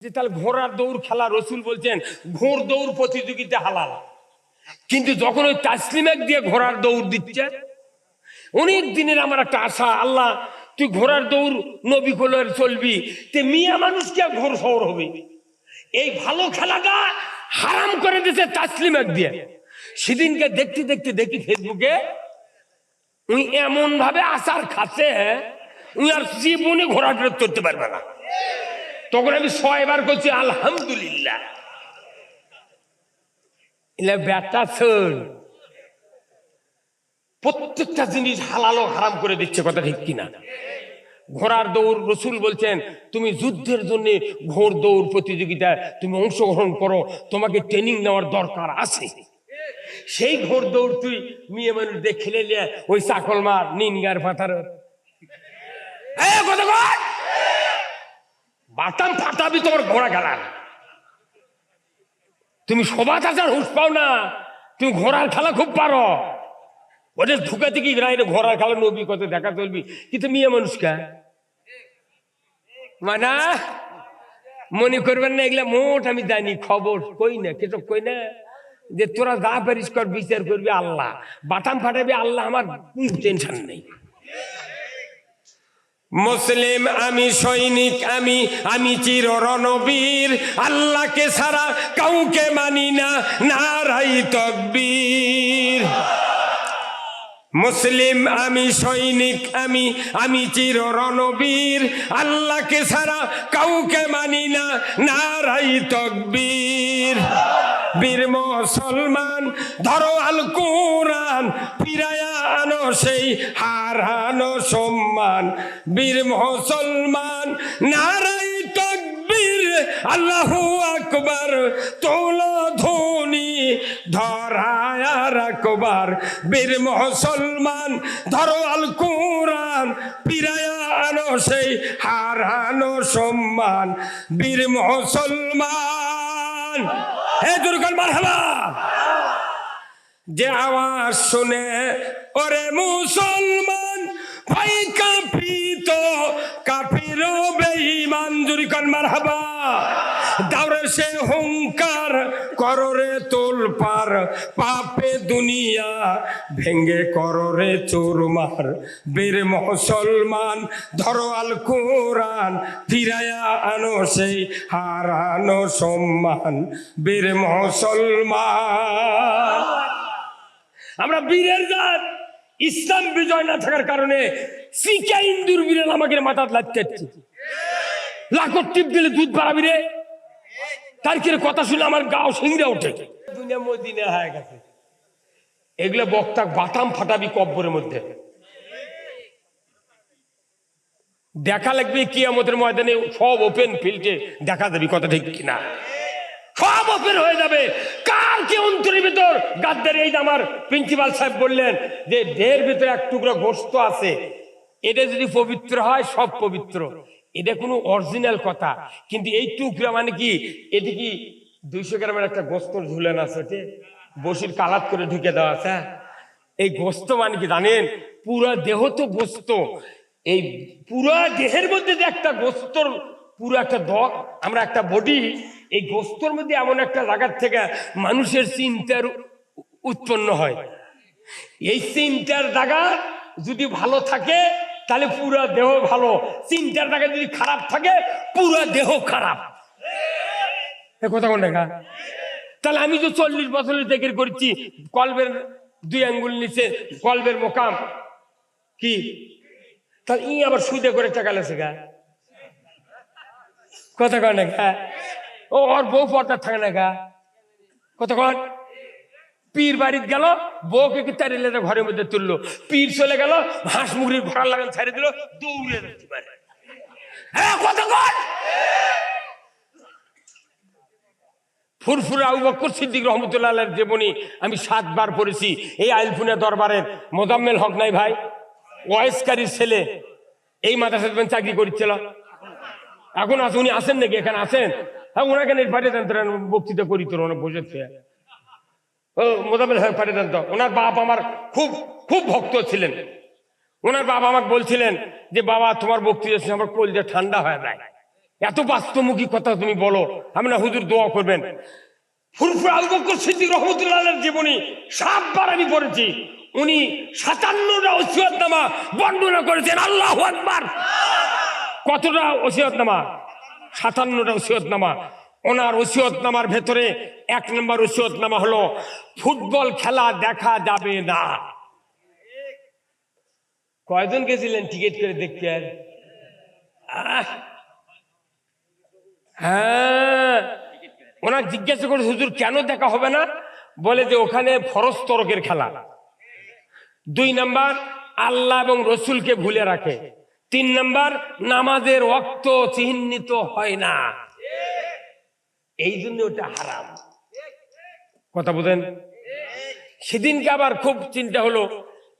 যে তাহলে ঘোড়ার দৌড় খেলা রসুল বলছেন ঘোড় দৌড় প্রতিযোগিতা হালাল, কিন্তু যখন ওই তাসলিমাক দিয়ে ঘোড়ার দৌড় দিচ্ছে, অনেক দিনের আমার একটা আশা, আল্লাহ তুই ঘোড়ার দৌড় নবী কোলের চলবি, তে মিয়া মানুষ কি আর ঘোড় শহর হবে? এই ভালো খেলাটা হারাম করে দিয়েছে তাসলিমাক দিয়ে। সেদিনকে দেখতে দেখতে দেখি ফেসবুকে উনি এমন ভাবে আচার খাচ্ছে, উনি আর জীবনে ঘোড়া ট্রেড করতে পারবে না। তখন আমি 6 বার করছি আলহামদুলিল্লাহ। ব্যাটা শোন, প্রত্যেকটা জিনিস হালাল ও হারাম করে দিচ্ছে, কথা ঠিক কিনা? ঘোড়ার দৌড় রসুল বলছেন তুমি যুদ্ধের জন্য ঘোড় দৌড় প্রতিযোগিতায় তুমি অংশগ্রহণ করো, তোমাকে ট্রেনিং নেওয়ার দরকার আছে। সেই ঘোড় দৌড় তুই মেয়ে মানুষ দিয়ে খেলে নিয়ে ওই চাকল মার নিনগার পাথার বাটাম ফাটাবি তোমার ঘোড়া খেলার। তুমি সবাত আচার হুঁশ পাও না, তুমি ঘোড়ার খেলা খুব পারো। ওদের ঢুকাতে কি ঘোড়ার খেলা নবী কত দেখা চলবি, কিন্তু মেয়ে মানুষকে মানা মনে করবেন না এগুলা মোট আমি জানি, খবর কই না, কিছু কই না, যে তোরা যা পারিস কর, বিচার করবি আল্লাহ, বাটাম ফাটাবি আল্লাহ, আমার টেনশন নেই। মুসলিম আমি, সৈনিক আমি, আমি চির রণবীর, আল্লাহকে ছাড়া কাউকে মানি না, নারাই তাকবীর। মুসলিম আমি, সৈনিক আমি, আমি চির রণবীর, আল্লাহকে ছাড়া কাউকে মানি না, নারাই তাকবীর। বীর মুসলমান ধরো আল কোরআন, ফিরায়া আনো সেই হারানো সম্মান। বীর মুসলমান নারাই তাকবীর, আল্লাহু আকবার, তোলো ধ্বনি ধরায় রাখবার। বীর মুসলমান ধরো আল কোরআন, ফিরায়া আনো সেই হারানো সম্মান। বীর মুসলমান হে দুর্গল মারহাবা, যে আওয়াজ শুনে ওরে মুসলমান ভাই কাঁপিত, কাফির বেঈমান, দুর্গল মারহাবা। দাওরে সে হুঙ্কার কররে তোলপার, পাপে দুনিয়া ভেঙ্গে কররে চুরমার। বীর মুসলমান ধরো আল কোরআন, ফিরায়া আনো সেই হারানো সম্মান। বীর মুসলমান আমরা বীরের জাত, ইসলাম বিজয় না থাকার কারণে শিখা ইন্দুর বীরের আমাকে মাথা লাগতে লাখো টিপ দিলে দুধ বাড়াবি রে, তার কি কথা শুনে আমার গাও সিংড়ে ওঠে। দুনিয়া মদিনা হয়ে গেছে, এগুলো বক্তা বাটাম ফাটাবি কব্বরের মধ্যে। দেখা লাগবে কিয়ামতের ময়দানে, সব ওপেন ফিল্ডে দেখা যাবে, কথা ঠিক কিনা? সব ওপেন হয়ে যাবে। কার কি অন্তরের ভিতর গাদ্দারি? এই আমার প্রিন্সিপাল সাহেব বললেন যে দেহের ভিতরে এক টুকরা গোশত আছে, এটা যদি পবিত্র হয় সব পবিত্র, এটা কোনো অরিজিনাল কথা। কিন্তু এই টুকরা মানে কি, এটি কি 200 গ্রামের একটা গোস্ত ঝুলেন আছে, বসির কালাত করে ঢুকে দেওয়া আছে। এই গোস্ত মানে কি জানেন? পুরা দেহ তো গোস্ত, এই পুরা দেহের মধ্যে যে একটা গোস্তর পুরো একটা দল, আমরা একটা বডি, এই গোস্তর মধ্যে এমন একটা জায়গার থেকে মানুষের চিন্তার উৎপন্ন হয়। এই চিন্তার জায়গা যদি ভালো থাকে তাহলে পুরা দেহ ভালো, চিন্তার জায়গা যদি খারাপ থাকে পুরা দেহ খারাপ। কথা কোন দেখা? তাহলে আমি তো 40 বছরের জিকির করছি, কলবের 2 আঙ্গুল নিচে কলবের মোকাম কি, তাহলে ই আবার সুদে করে টাকা লেছে গা, কথা কয় না গা? ও ওর বউ পর্দা থাকে না গা, কথা কন? পীর বাড়িতে গেল, বউকে কি তাড়িয়ে ঘরের মধ্যে তুললো, পীর চলে গেল, হাঁস মুরগির ঘোড়ার লাগান ছাড়িয়ে দিল, দৌড়ে যাচ্ছে পারে। হ্যাঁ, কথা কন? ফুরফুরা আবু বকর সিদ্দিক রহমতুল্লাহ আলাইহির জীবনী আমি 7 বার পড়েছি। এই আইলপুনে দরবারের মোজাম্মেল হক নাই ভাই, ওয়াইসকারীর ছেলে, এই মাদ্রাসায় চাকরি করছিল, এখন আছে। উনি আসেন নাকি? এখানে আছেন? হ্যাঁ, ওনাকে পাঠিয়ে দেন, বক্তৃতা করি তোর বসেছে। ও মোজাম্মেল হক পাঠিয়ে দেন তো। ওনার বাপ আমার খুব খুব ভক্ত ছিলেন। ওনার বাবা আমাকে বলছিলেন যে বাবা তোমার বক্তৃতা আমার কলজা ঠান্ডা হয়ে যায়, এত বাস্তবমুখী কথা তুমি বলো। আমি না হুজুর দোয়া করবেন। ফুরফুরা আবু বকর সিদ্দিক রাহমাতুল্লাহ আলাইহির জীবনী 7 বার আমি পড়েছি। উনি 57টা ওসিয়তনামা বর্ণনা করেছেন। আল্লাহু আকবার। কতটা ওসিয়তনামা? 57টা ওসিয়তনামা। ওনার ওসিয়তনামার ভেতরে 1 নম্বর ওসিয়তনামা হলো ফুটবল খেলা দেখা যাবে না। কয়জন গেছিলেন টিকিট করে দেখতে? হ্যাঁ, ওনার জিজ্ঞাসা করে হুজুর কেন দেখা হবে না? বলে যে ওখানে ফরজ তরকের খেলা। 2 নাম্বার আল্লাহ এবং রসুলকে ভুলে রাখে। 3 নাম্বার নামাজের ওয়াক্ত চিহ্নিত হয় না, এই জন্য ওটা হারাম। কথা বুঝেন? সেদিনকে আবার খুব চিন্তা হলো,